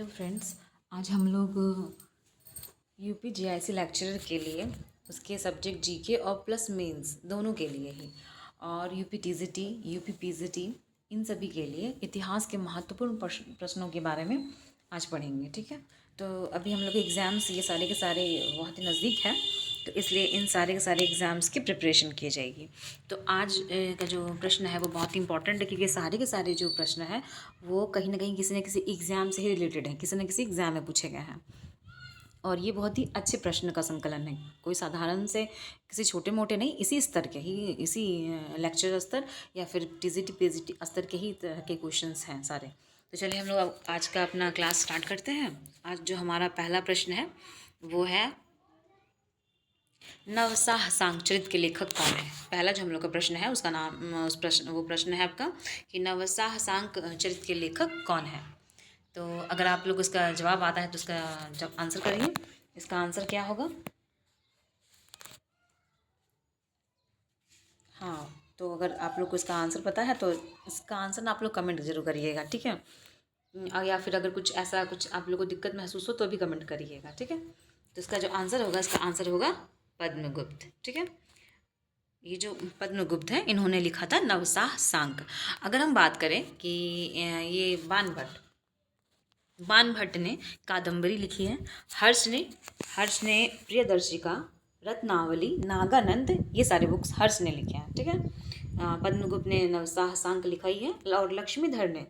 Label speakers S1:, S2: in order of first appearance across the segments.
S1: Hello friends, आज हम लोग यूपी जीआईसी लेक्चरर के लिए उसके सब्जेक्ट जीके और प्लस मेंस दोनों के लिए ही और यूपी टीजीटी यूपी पीजीटी इन सभी के लिए इतिहास के महत्वपूर्ण प्रश्नों के बारे में आज पढ़ेंगे। ठीक है, तो अभी हम लोग एग्ज़ाम्स ये सारे के सारे बहुत ही नज़दीक है, तो इसलिए इन सारे के सारे एग्ज़ाम्स की प्रिपरेशन की जाएगी। तो आज का जो प्रश्न है वो बहुत ही इंपॉर्टेंट है, क्योंकि सारे के सारे जो प्रश्न है वो कहीं ना कहीं किसी न किसी एग्ज़ाम से ही रिलेटेड है, किसी न किसी एग्ज़ाम में पूछे गए हैं। और ये बहुत ही अच्छे प्रश्न का संकलन है, कोई साधारण से किसी छोटे मोटे नहीं, इसी स्तर के ही, इसी लेक्चर स्तर या फिर टीजीटी पीजीटी स्तर के ही तरह के क्वेश्चंस हैं सारे। तो चलिए हम लोग अब आज का अपना क्लास स्टार्ट करते हैं। आज जो हमारा पहला प्रश्न है वो है नवसाह सांचरित के लेखक कौन है। पहला जो हम लोग का प्रश्न है उसका नाम वो प्रश्न है आपका कि नवसाह सांचरित के लेखक कौन है। तो अगर आप लोग इसका जवाब आता है तो इसका जब आंसर करिए। इसका आंसर क्या होगा? हाँ, तो अगर आप लोग को इसका आंसर पता है तो इसका आंसर ना आप लोग कमेंट जरूर करिएगा, ठीक है। या फिर अगर कुछ ऐसा कुछ आप लोग को दिक्कत महसूस हो तो भी कमेंट करिएगा, ठीक है। तो इसका जो आंसर होगा, इसका आंसर होगा पद्मगुप्त, ठीक है। ये जो पद्मगुप्त है इन्होंने लिखा था नवसाह सांक। अगर हम बात करें कि ये बाणभट्ट ने कादम्बरी लिखी है, हर्ष ने प्रियदर्शिका, रत्नावली, नागानंद, ये सारे बुक्स हर्ष ने लिखे हैं, ठीक है। पद्मगुप्त ने नवसाह सांक लिखा ही है। और लक्ष्मीधर ने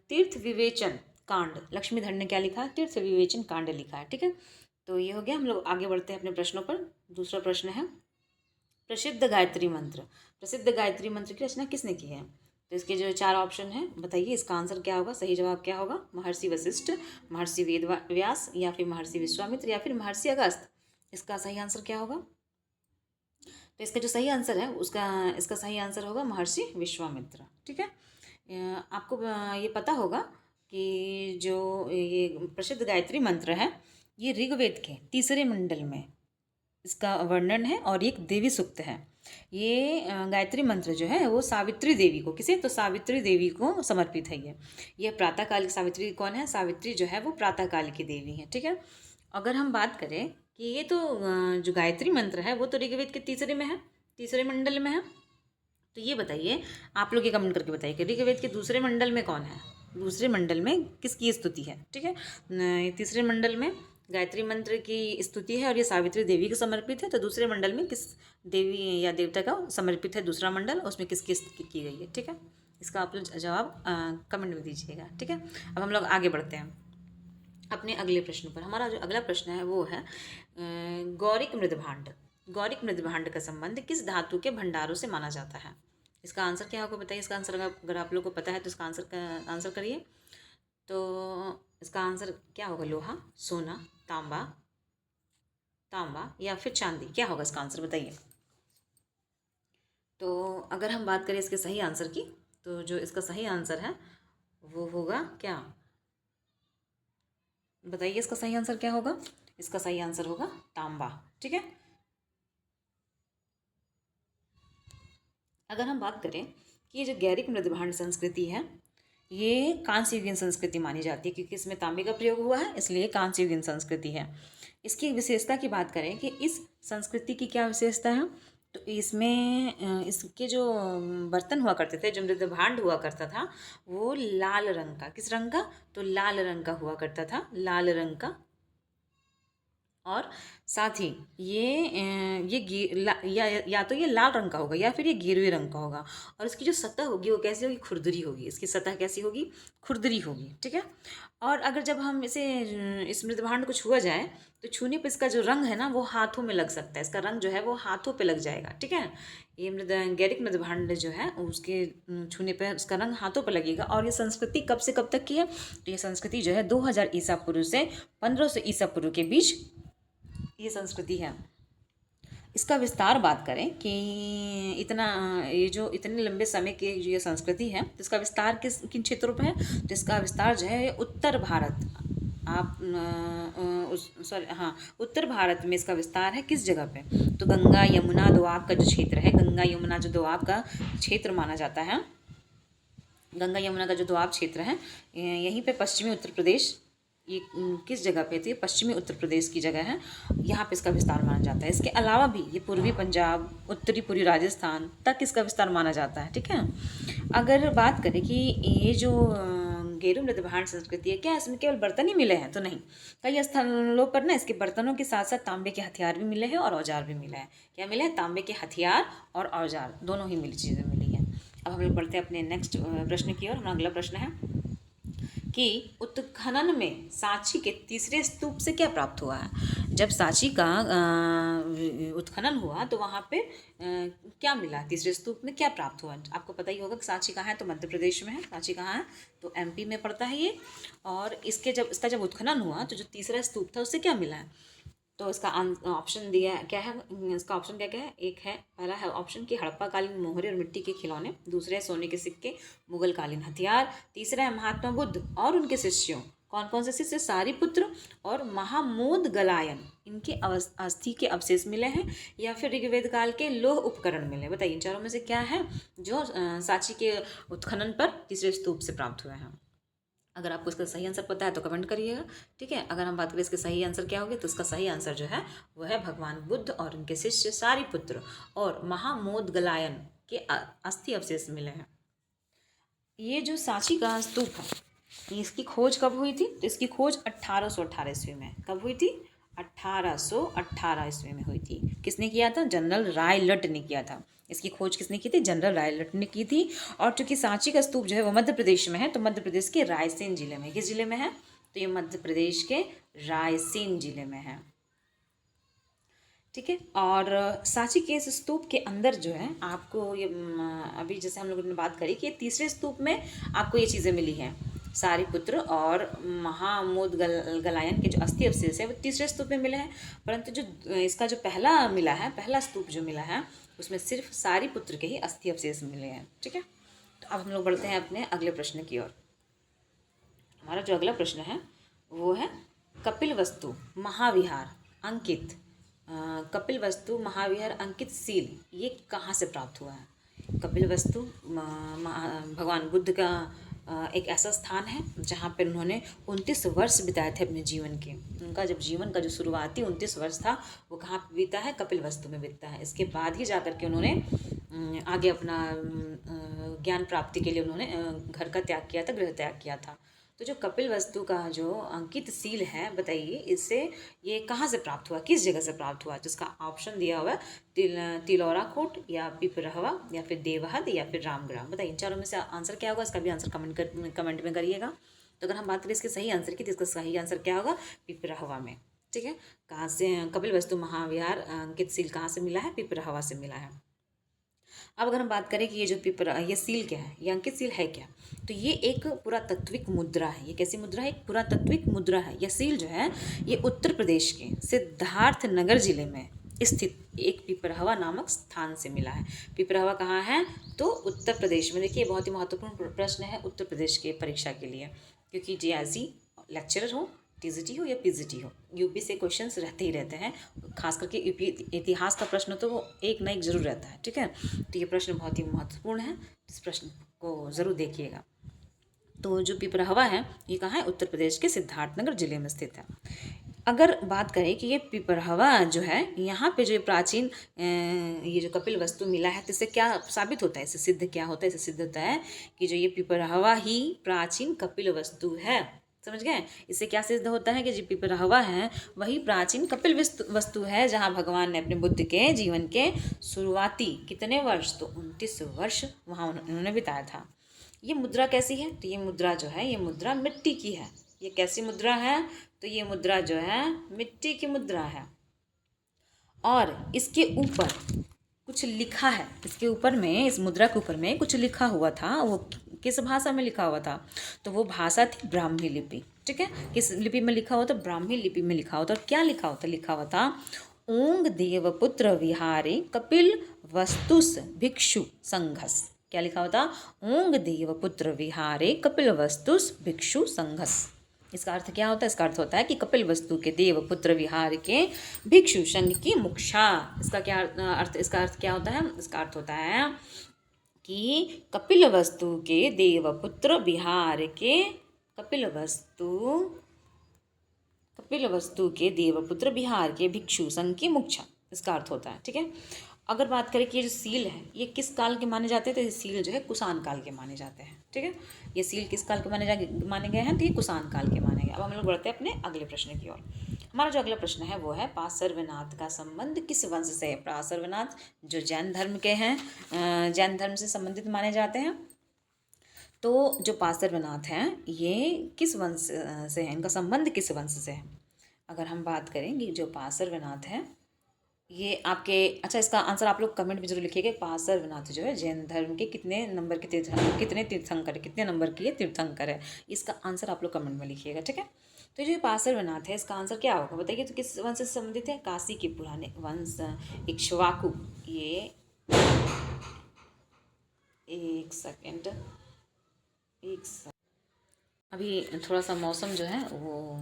S1: तीर्थ विवेचन कांड, लक्ष्मीधर ने क्या लिखा है? तीर्थ विवेचन कांड लिखा है, ठीक है। तो ये हो गया। हम लोग आगे बढ़ते हैं अपने प्रश्नों पर। दूसरा प्रश्न है प्रसिद्ध गायत्री मंत्र। प्रसिद्ध गायत्री मंत्र की रचना किसने की है? तो इसके जो 4 ऑप्शन हैं बताइए, इसका आंसर क्या होगा, सही जवाब क्या होगा? महर्षि वशिष्ठ, महर्षि वेद व्यास, या फिर महर्षि विश्वामित्र, या फिर महर्षि अगस्त्य। इसका सही आंसर क्या होगा? तो इसका जो सही आंसर है इसका सही आंसर होगा महर्षि विश्वामित्र, ठीक है। आपको ये पता होगा कि जो ये प्रसिद्ध गायत्री मंत्र है ये ऋग्वेद के 3रे मंडल में इसका वर्णन है और एक देवी सूक्त है। ये गायत्री मंत्र जो है वो सावित्री देवी को, किसे? तो सावित्री देवी को समर्पित है। ये प्रातःकाल, सावित्री कौन है? सावित्री जो है वो प्रातःकाल की देवी है, ठीक है। अगर हम बात करें कि ये तो जो गायत्री मंत्र है वो तो ऋग्वेद के 3रे में है, 3रे मंडल में है। तो ये बताइए, आप लोग ये कमेंट करके बताइए कि ऋग्वेद के 2रे मंडल में कौन है, दूसरे मंडल में किसकी स्तुति है, ठीक है। 3रे मंडल में गायत्री मंत्र की स्तुति है और ये सावित्री देवी को समर्पित है। तो दूसरे मंडल में किस देवी या देवता का समर्पित है दूसरा मंडल, उसमें किसकी स्तुति की गई है, ठीक है। इसका आप लोग जवाब कमेंट में दीजिएगा, ठीक है। अब हम लोग आगे बढ़ते हैं अपने अगले प्रश्न पर। हमारा जो अगला प्रश्न है वो है गौरिक मृदभांड। गौरिक मृदभांड का संबंध किस धातु के भंडारों से माना जाता है? इसका आंसर क्या होगा बताइए। इसका आंसर अगर आप लोग को पता है तो इसका आंसर करिए। तो इसका आंसर क्या होगा? लोहा, सोना, तांबा या फिर चांदी, क्या होगा इसका आंसर बताइए। तो अगर हम बात करें इसके सही आंसर की, तो जो इसका सही आंसर है वो होगा क्या बताइए। इसका सही आंसर क्या होगा? इसका सही आंसर होगा तांबा, ठीक है। अगर हम बात करें कि ये जो गैरिक मृदभांड संस्कृति है ये कांस्ययुगीन संस्कृति मानी जाती है, क्योंकि इसमें तांबे का प्रयोग हुआ है, इसलिए कांस्ययुगीन संस्कृति है। इसकी विशेषता की बात करें कि इस संस्कृति की क्या विशेषता है, तो इसमें इसके जो बर्तन हुआ करते थे, जो मृदभांड हुआ करता था वो लाल रंग का, किस रंग का? तो लाल रंग का हुआ करता था, लाल रंग का। और साथ ही या तो ये लाल रंग का होगा या फिर ये गेरुए रंग का होगा। और इसकी जो सतह होगी वो कैसी होगी? खुरदरी होगी। इसकी सतह कैसी होगी? खुरदरी होगी, ठीक है। और अगर जब हम इस मृदभांड को छुआ जाए तो छूने पर इसका जो रंग है ना वो हाथों में लग सकता है, इसका रंग जो है वो हाथों पे लग जाएगा, ठीक है। ये गैरिक मृदभांड जो है उसके छूने पर उसका रंग हाथों पर लगेगा। और ये संस्कृति कब से कब तक की है? तो ये संस्कृति जो है 2000 ईसा पूर्व से 1500 ईसा पूर्व के बीच ये संस्कृति है। इसका विस्तार बात करें कि इतने लंबे समय की जो ये संस्कृति है तो इसका विस्तार किन क्षेत्रों पर है? तो इसका विस्तार जो है उत्तर भारत, उत्तर भारत में इसका विस्तार है। किस जगह पे? तो गंगा यमुना दोआब का जो क्षेत्र है, गंगा यमुना जो दोआब का क्षेत्र माना जाता है, गंगा यमुना का जो दोआब क्षेत्र है यहीं पे पश्चिमी उत्तर प्रदेश ये किस जगह पे थी? पश्चिमी उत्तर प्रदेश की जगह है, यहाँ पे इसका विस्तार माना जाता है। इसके अलावा भी ये पूर्वी पंजाब, उत्तरी पूर्वी राजस्थान तक इसका विस्तार माना जाता है। ठीक है, अगर बात करें कि ये जो गेरू मृदभांड संस्कृति है, क्या इसमें केवल बर्तन ही मिले हैं? तो नहीं, कई स्थलों पर ना इसके बर्तनों के साथ साथ तांबे के हथियार भी मिले हैं और औजार भी मिला है। क्या मिले हैं? तांबे के हथियार और औजार, दोनों ही मिली चीज़ें मिली हैं। अब हम लोग बढ़ते हैं अपने नेक्स्ट प्रश्न की ओर। हमारा अगला प्रश्न है कि उत्खनन में सांची के तीसरे स्तूप से क्या प्राप्त हुआ है? जब सांची का उत्खनन हुआ तो वहाँ पे क्या मिला? तीसरे स्तूप में क्या प्राप्त हुआ? आपको पता ही होगा कि सांची कहाँ है, तो मध्य प्रदेश में है। सांची कहाँ है? तो एमपी में पड़ता है ये। और इसका जब उत्खनन हुआ तो जो तीसरा स्तूप था उससे क्या मिला है? तो इसका ऑप्शन दिया क्या है? इसका ऑप्शन क्या क्या है? एक है, पहला है ऑप्शन कि हड़प्पा कालीन मोहरे और मिट्टी के खिलौने, दूसरे है सोने के सिक्के, मुगल कालीन हथियार, तीसरा है महात्मा बुद्ध और उनके शिष्यों। कौन कौन से शिष्य? सारीपुत्र और महामोद गलायन, इनके अस्थि के अवशेष मिले हैं, या फिर ऋग्वेद काल के लोह उपकरण मिले। बताइए इन चारों में से क्या है जो सांची के उत्खनन पर तीसरे स्तूप से प्राप्त हुए हैं? अगर आपको इसका सही आंसर पता है तो कमेंट करिएगा। ठीक है, अगर हम बात करें इसके सही आंसर क्या होगा, तो इसका सही आंसर जो है वो है भगवान बुद्ध और उनके शिष्य सारीपुत्र और महामोदगलायन के अस्थि अवशेष मिले हैं। ये जो सांची का स्तूप है, इसकी खोज कब हुई थी? तो इसकी खोज 1818 ईस्वी में। कब हुई थी? 1818 ईस्वी में हुई थी। किसने किया था? जनरल रायलट ने किया था। इसकी खोज किसने की थी? जनरल रायलट ने की थी। और चूंकि सांची का स्तूप जो है वो मध्य प्रदेश में है, तो मध्य प्रदेश के रायसेन जिले में। किस जिले में है? तो ये मध्य प्रदेश के रायसेन जिले में है। ठीक है, और सांची के इस स्तूप के अंदर जो है आपको ये अभी जैसे हम लोगों ने बात करी कि तीसरे स्तूप में आपको ये चीज़ें मिली हैं, सारीपुत्र और महामोद गलायन के जो अस्थि अवशेष है वो तीसरे स्तूप में मिले हैं। परंतु जो इसका जो पहला मिला है, पहला स्तूप जो मिला है, उसमें सिर्फ सारीपुत्र के ही अस्थि अवशेष मिले हैं। ठीक है, तो अब हम लोग बढ़ते हैं अपने अगले प्रश्न की ओर। हमारा जो अगला प्रश्न है वो है कपिलवस्तु महाविहार अंकित कपिलवस्तु महाविहार अंकित सील, ये कहाँ से प्राप्त हुआ है? कपिलवस्तु भगवान बुद्ध का एक ऐसा स्थान है जहाँ पर उन्होंने 29 वर्ष बिताए थे अपने जीवन के। उनका जब जीवन का जो शुरुआती 29 वर्ष था वो कहाँ पे बीता है? कपिलवस्तु में बीता है। इसके बाद ही जाकर के उन्होंने आगे अपना ज्ञान प्राप्ति के लिए उन्होंने घर का त्याग किया था, गृह त्याग किया था। तो जो कपिलवस्तु का जो अंकित सील है, बताइए इससे ये कहाँ से प्राप्त हुआ, किस जगह से प्राप्त हुआ? जिसका ऑप्शन दिया हुआ है तिलौरा कोट या पिपरहवा या फिर देवहद या फिर रामग्राम। बताइए इन चारों में से आंसर क्या होगा? इसका भी आंसर कमेंट में करिएगा। तो अगर हम बात करें इसके सही आंसर की, तो इसका सही आंसर क्या होगा? पिपरहवा में। ठीक है, कहाँ से कपिलवस्तु महाविहार अंकित सील कहाँ से मिला है? पिपरहवा से मिला है। अब अगर हम बात करें कि ये जो ये सील क्या है, ये अंकित सील है क्या, तो ये एक पुरातत्विक मुद्रा है। ये कैसी मुद्रा है? एक पुरातत्विक मुद्रा है। यह सील जो है ये उत्तर प्रदेश के सिद्धार्थ नगर जिले में स्थित एक पिपरहवा नामक स्थान से मिला है। पिपरहवा कहाँ है? तो उत्तर प्रदेश में। देखिए बहुत ही महत्वपूर्ण प्रश्न है उत्तर प्रदेश के परीक्षा के लिए, क्योंकि जीआईसी लेक्चरर हो, टीजीटी हो या पीजीटी हो, यूपी से क्वेश्चंस रहते ही रहते हैं। खास करके यूपी इतिहास का प्रश्न तो वो एक ना एक जरूर रहता है। ठीक है, तो ये प्रश्न बहुत ही महत्वपूर्ण है, इस प्रश्न को ज़रूर देखिएगा। तो जो पिपरहवा है ये कहाँ है? उत्तर प्रदेश के सिद्धार्थनगर जिले में स्थित है। अगर बात करें कि ये पिपरहवा जो है, यहाँ पे जो प्राचीन ये जो कपिलवस्तु मिला है, तो इससे क्या साबित होता है? इससे सिद्ध क्या होता है? इससे सिद्ध होता है कि जो ये पिपरहवा ही प्राचीन कपिलवस्तु है। समझ गए? इससे क्या सिद्ध होता है कि जो पिपरहवा है वही प्राचीन कपिल वस्तु है, जहाँ भगवान ने अपने बुद्ध के जीवन के शुरुआती कितने वर्ष, तो 29 वर्ष वहाँ उन्होंने बिताया था। ये मुद्रा कैसी है? तो ये मुद्रा जो है, ये मुद्रा मिट्टी की है। ये कैसी मुद्रा है? तो ये मुद्रा जो है मिट्टी की मुद्रा है, और इसके ऊपर कुछ लिखा है। इसके ऊपर में, इस मुद्रा के ऊपर में कुछ लिखा हुआ था। वो किस भाषा में लिखा हुआ था? तो वो भाषा थी ब्राह्मी लिपि। ठीक है, किस लिपि में लिखा हुआ था? ब्राह्मी लिपि में लिखा हुआ था। और क्या लिखा हुआ था? लिखा हुआ था ओंग देवपुत्र विहारे कपिल वस्तुस भिक्षु संघस। क्या लिखा हुआ था? ओंग देवपुत्र विहारे कपिल वस्तुस भिक्षु संघस। इसका अर्थ क्या होता है? इसका अर्थ होता है कि कपिलवस्तु के देवपुत्र विहार के भिक्षु संघ की मुक्षा। इसका क्या अर्थ? इसका अर्थ क्या होता है? इसका अर्थ होता है कि कपिलवस्तु के देवपुत्र विहार के कपिलवस्तु कपिल वस्तु के देवपुत्र बिहार के भिक्षु संघ की मुख्य, इसका अर्थ होता है। ठीक है, अगर बात करें कि ये जो सील है ये किस काल के माने जाते हैं, तो ये सील जो है कुषाण काल के माने जाते हैं। ठीक है, ये सील किस काल के माने गए हैं, तो ये कुषाण काल के माने गए। अब हम लोग बढ़ते हैं अपने अगले प्रश्न की ओर। हमारा जो अगला प्रश्न है वो है पार्श्वनाथ का संबंध किस वंश से है। पार्श्वनाथ जो जैन धर्म के हैं, जैन धर्म से संबंधित माने जाते हैं। तो जो पार्श्वनाथ हैं ये किस वंश से हैं, इनका संबंध किस वंश से है। अगर हम बात करें कि जो पार्श्वनाथ हैं ये आपके, अच्छा इसका आंसर आप लोग कमेंट में जरूर लिखिएगा। पार्श्वनाथ जो है जैन धर्म के कितने नंबर के कितने तीर्थंकर है, कितने नंबर की ये तीर्थंकर है, इसका आंसर आप लोग कमेंट में लिखिएगा। ठीक है, तो जो पार्श्वनाथ है इसका आंसर क्या होगा बताइए। तो किस वंश से संबंधित है, काशी के पुराने वंश इक्ष्वाकु। ये एक सेकेंड अभी थोड़ा सा मौसम जो है वो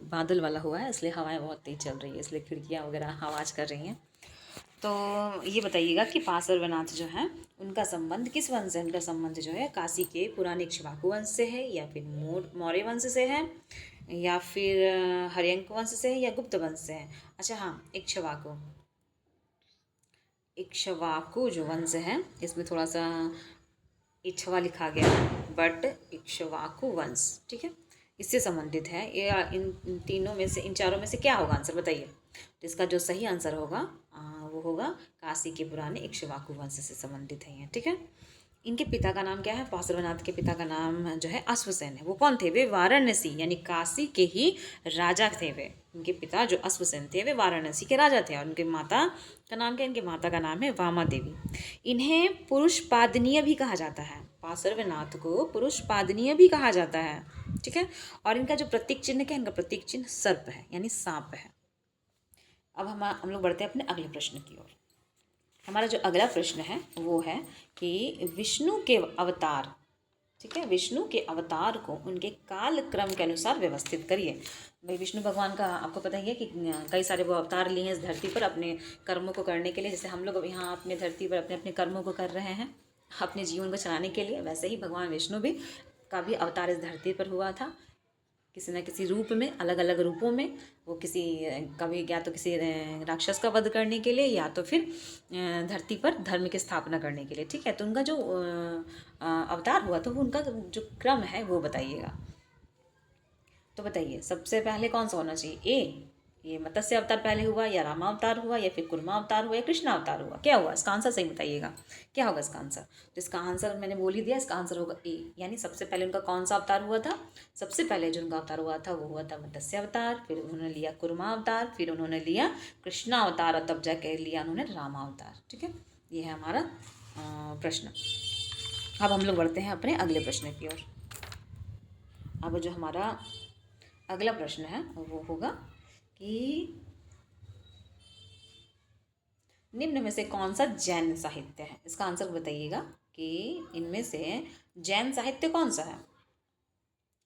S1: बादल वाला हुआ है, इसलिए हवाएं बहुत तेज चल रही है, इसलिए खिड़कियाँ वगैरह आवाज़ कर रही हैं। तो ये बताइएगा कि पार्श्वनाथ जो है उनका संबंध किस वंश से। उनका संबंध जो है काशी के पुराने इक्ष्वाकु वंश से है, या फिर मौर्य वंश से है, या फिर हर्यंक वंश से है, या गुप्त वंश से है। अच्छा हाँ, इक्ष्वाकु जो वंश है इसमें थोड़ा सा इच्छवा लिखा गया है, बट इक्ष्वाकु वंश ठीक है इससे संबंधित है। ये इन तीनों में से, इन चारों में से क्या होगा आंसर बताइए। तो इसका जो सही आंसर होगा वो होगा काशी के पुराने इक्ष्वाकु वंश से संबंधित है ये। ठीक है, इनके पिता का नाम क्या है। पार्श्वनाथ के पिता का नाम जो है अश्वसेन है। वो कौन थे, वे वाराणसी यानी काशी के ही राजा थे। वे उनके पिता जो अश्वसेन थे वे वाराणसी के राजा थे। और उनके माता का नाम क्या है, इनके माता का नाम है वामा देवी। इन्हें पुरुष पादनीय भी कहा जाता है। पार्श्वनाथ को पुरुष पादनीय भी कहा जाता है। ठीक है, और इनका जो प्रतीक चिन्ह क्या है, इनका प्रतीक चिन्ह सर्प है यानी सांप है। अब हम लोग बढ़ते हैं अपने अगले प्रश्न की ओर। हमारा जो अगला प्रश्न है वो है कि विष्णु के अवतार, ठीक है, विष्णु के अवतार को उनके काल क्रम के अनुसार व्यवस्थित करिए। भाई विष्णु भगवान का आपको पता ही है कि कई सारे वो अवतार लिए हैं इस धरती पर अपने कर्मों को करने के लिए। जैसे हम लोग यहाँ अपने धरती पर अपने अपने कर्मों को कर रहे हैं अपने जीवन को चलाने के लिए, वैसे ही भगवान विष्णु भी का भी अवतार इस धरती पर हुआ था किसी न किसी रूप में, अलग अलग रूपों में। वो किसी कभी या तो किसी राक्षस का वध करने के लिए, या तो फिर धरती पर धर्म की स्थापना करने के लिए। ठीक है, तो उनका जो अवतार हुआ तो वो उनका जो क्रम है वो बताइएगा। तो बताइए सबसे पहले कौन सा होना चाहिए। ये मत्स्य अवतार पहले हुआ, या रामा अवतार हुआ, या फिर कुर्मा अवतार हुआ, या कृष्णा अवतार हुआ, क्या हुआ। इसका आंसर सही बताइएगा, क्या होगा इसका आंसर। तो इसका आंसर मैंने बोल ही दिया, इसका आंसर होगा ए, यानी सबसे पहले उनका कौन सा अवतार हुआ था। सबसे पहले जो उनका अवतार हुआ था वो हुआ था मत्स्य अवतार, फिर उन्होंने लिया कुर्मा अवतार, फिर उन्होंने लिया कृष्णा अवतार, और तब जाके लिया उन्होंने रामा अवतार। ठीक है, ये है हमारा प्रश्न। अब हम लोग बढ़ते हैं अपने अगले प्रश्न की ओर। अब जो हमारा अगला प्रश्न है वो होगा कि निम्न में से कौन सा जैन साहित्य है। इसका आंसर बताइएगा कि इनमें से जैन साहित्य कौन सा है।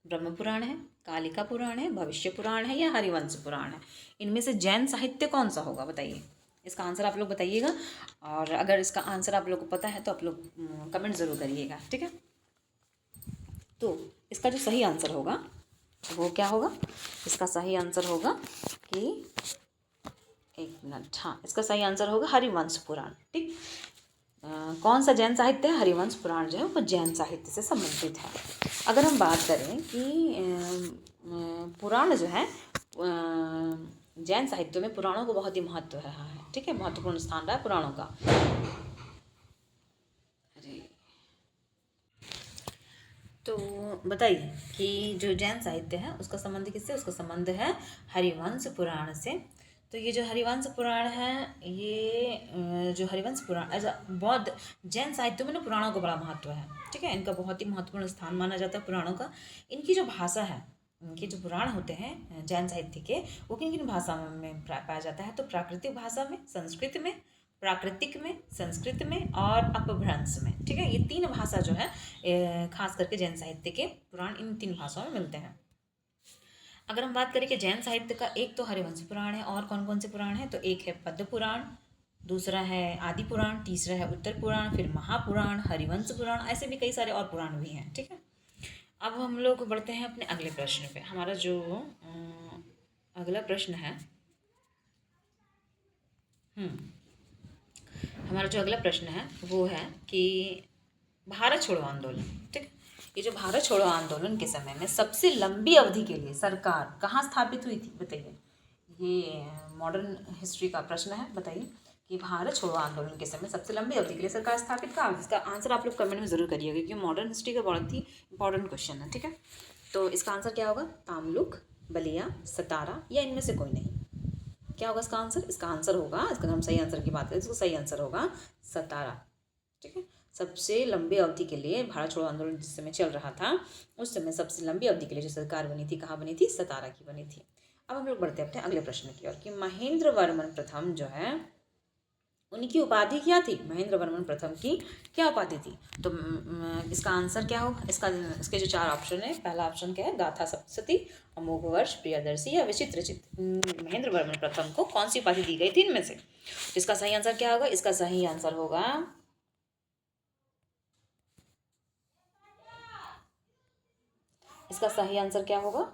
S1: ब्रह्म पुराण है, कालिका पुराण है, भविष्य पुराण है, या हरिवंश पुराण है। इनमें से जैन साहित्य कौन सा होगा बताइए। इसका आंसर आप लोग बताइएगा, और अगर इसका आंसर आप लोग को पता है तो आप लोग कमेंट ज़रूर करिएगा। ठीक है, तो इसका जो सही आंसर होगा वो क्या होगा। इसका सही आंसर होगा कि एक मिनट, हाँ इसका सही आंसर होगा हरिवंश पुराण। ठीक, कौन सा जैन साहित्य है, हरिवंश पुराण जो है वो जैन साहित्य से संबंधित है। अगर हम बात करें कि पुराण जो है जैन साहित्य में पुराणों को बहुत ही महत्व रहा है। ठीक है, महत्वपूर्ण स्थान रहा है पुराणों का। तो बताइए कि जो जैन साहित्य है उसका संबंध किससे, उसका संबंध है हरिवंश पुराण से। तो ये जो हरिवंश पुराण है, ये जो हरिवंश पुराण ऐसा बौद्ध जैन साहित्य में ना पुराणों को बड़ा महत्व है। ठीक है, इनका बहुत ही महत्वपूर्ण स्थान माना जाता है पुराणों का। इनकी जो भाषा है, इनके जो पुराण होते हैं जैन साहित्य के, वो किन किन भाषा में पाया जाता है। तो प्राकृतिक भाषा में, संस्कृत में, प्राकृतिक में, संस्कृत में और अपभ्रंश में। ठीक है, ये तीन भाषा जो है खास करके जैन साहित्य के पुराण इन तीन भाषाओं में मिलते हैं। अगर हम बात करें कि जैन साहित्य का, एक तो हरिवंश पुराण है, और कौन कौन से पुराण हैं, तो एक है पद्म पुराण, दूसरा है आदि पुराण, तीसरा है उत्तर पुराण, फिर महापुराण, हरिवंश पुराण, ऐसे भी कई सारे और पुराण भी हैं। ठीक है, अब हम लोग बढ़ते हैं अपने अगले प्रश्न पे। हमारा जो अगला प्रश्न है हमारा जो अगला प्रश्न है वो है कि भारत छोड़ो आंदोलन, ठीक है, ये जो भारत छोड़ो आंदोलन के समय में सबसे लंबी अवधि के लिए सरकार कहाँ स्थापित हुई थी, बताइए। ये मॉडर्न हिस्ट्री का प्रश्न है, बताइए कि भारत छोड़ो आंदोलन के समय सबसे लंबी अवधि के लिए सरकार स्थापित कहाँ हुई। इसका आंसर आप लोग कमेंट में जरूर करिएगा क्योंकि मॉडर्न हिस्ट्री का बहुत ही इंपॉर्टेंट क्वेश्चन है, ठीक है। तो इसका आंसर क्या होगा, तामलुक, बलिया, सतारा या इनमें से कोई नहीं। क्या होगा इसका आंसर, इसका आंसर होगा, इसका हम सही आंसर की बात करें तो सही आंसर होगा सतारा, ठीक है। सबसे लंबी अवधि के लिए भारत छोड़ो आंदोलन जिस समय चल रहा था उस समय सबसे लंबी अवधि के लिए जो सरकार बनी थी कहाँ बनी थी, सतारा की बनी थी। अब हम लोग बढ़ते हैं अपने अगले प्रश्न की ओर कि महेंद्र वर्मन प्रथम जो है उनकी उपाधि क्या थी, महेंद्र वर्मन प्रथम की क्या उपाधि थी। तो इसका आंसर क्या होगा, इसके जो 4 ऑप्शन है, पहला ऑप्शन क्या है, गाथा सप्तशती, अमोघ वर्ष, प्रियदर्शी या विचित्रचित। महेंद्र वर्मन प्रथम को कौन सी उपाधि दी गई थी इनमें से। तो इसका सही आंसर क्या होगा, इसका सही आंसर होगा इसका सही आंसर क्या होगा,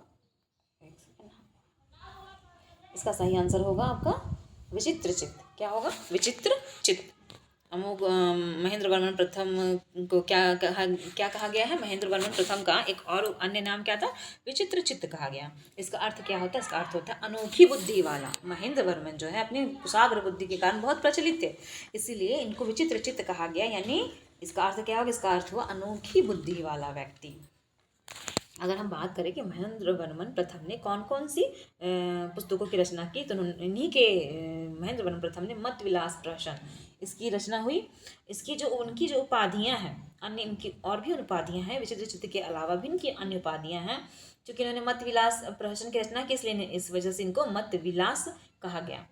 S1: इसका सही आंसर होगा आपका विचित्रचित। क्या होगा, विचित्रचित। अमोघ महेंद्र वर्मन प्रथम को क्या कहा गया है, महेंद्र वर्मन प्रथम का एक और अन्य नाम क्या था, विचित्रचित्त कहा गया। इसका अर्थ क्या होता है, इसका अर्थ होता है अनोखी बुद्धि वाला। महेंद्र वर्मन जो है अपनी कुशाग्र बुद्धि के कारण बहुत प्रचलित थे, इसीलिए इनको विचित्रचित्त कहा गया। यानी इसका अर्थ क्या होगा, इसका अर्थ हुआ अनोखी बुद्धि वाला व्यक्ति। अगर हम बात करें कि महेंद्र वर्मन प्रथम ने कौन कौन सी पुस्तकों की रचना की, तो इन्हीं के महेंद्र वर्मन प्रथम ने मत विलास प्रहसन इसकी रचना हुई। इसकी जो उनकी जो उपाधियां हैं, अन्य इनकी और भी उपाधियां हैं, विचित्रचित्त के अलावा भी इनकी अन्य उपाधियां हैं। क्योंकि इन्होंने मत विलास प्रहसन की रचना की इसलिए इस वजह से इनको मत विलास कहा गया।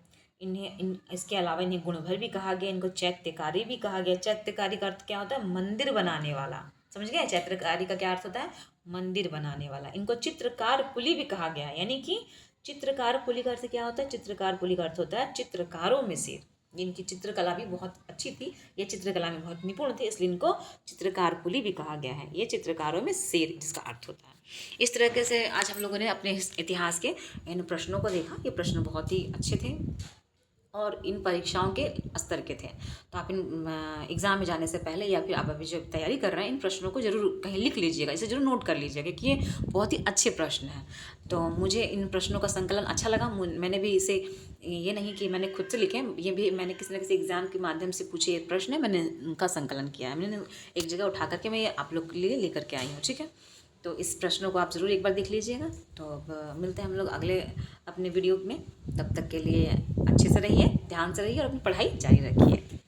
S1: इसके अलावा इन्हें गुणभर भी कहा गया, इनको चैत्यकारी भी कहा गया। चैत्यकारी का अर्थ क्या होता है, मंदिर बनाने वाला, समझ गए। चैत्यकारी का क्या अर्थ होता है, मंदिर बनाने वाला। इनको चित्रकार पुली भी कहा गया, यानी कि चित्रकार पुली का अर्थ क्या होता है, चित्रकार पुली का अर्थ होता है चित्रकारों में से। इनकी चित्रकला भी बहुत अच्छी थी, ये चित्रकला में बहुत निपुण थे, इसलिए इनको चित्रकार पुली भी कहा गया है। ये चित्रकारों में शेर जिसका अर्थ होता है। इस तरीके से आज हम लोगों ने अपने इतिहास के इन प्रश्नों को देखा। ये प्रश्न बहुत ही अच्छे थे और इन परीक्षाओं के स्तर के थे। तो आप इन एग्ज़ाम में जाने से पहले या फिर आप अभी जो तैयारी कर रहे हैं इन प्रश्नों को जरूर कहीं लिख लीजिएगा, इसे जरूर नोट कर लीजिएगा कि ये बहुत ही अच्छे प्रश्न हैं। तो मुझे इन प्रश्नों का संकलन अच्छा लगा। मैंने भी इसे ये नहीं कि मैंने खुद से लिखे, ये भी मैंने किसी न किसी एग्ज़ाम के माध्यम से पूछे प्रश्न है, मैंने उनका संकलन किया है। मैंने एक जगह उठा करके मैं ये आप लोग के लिए लेकर के आई हूँ, ठीक है। तो इस प्रश्नों को आप ज़रूर एक बार देख लीजिएगा। तो अब मिलते हैं हम लोग अगले अपने वीडियो में। तब तक के लिए अच्छे से रहिए, ध्यान से रहिए और अपनी पढ़ाई जारी रखिए।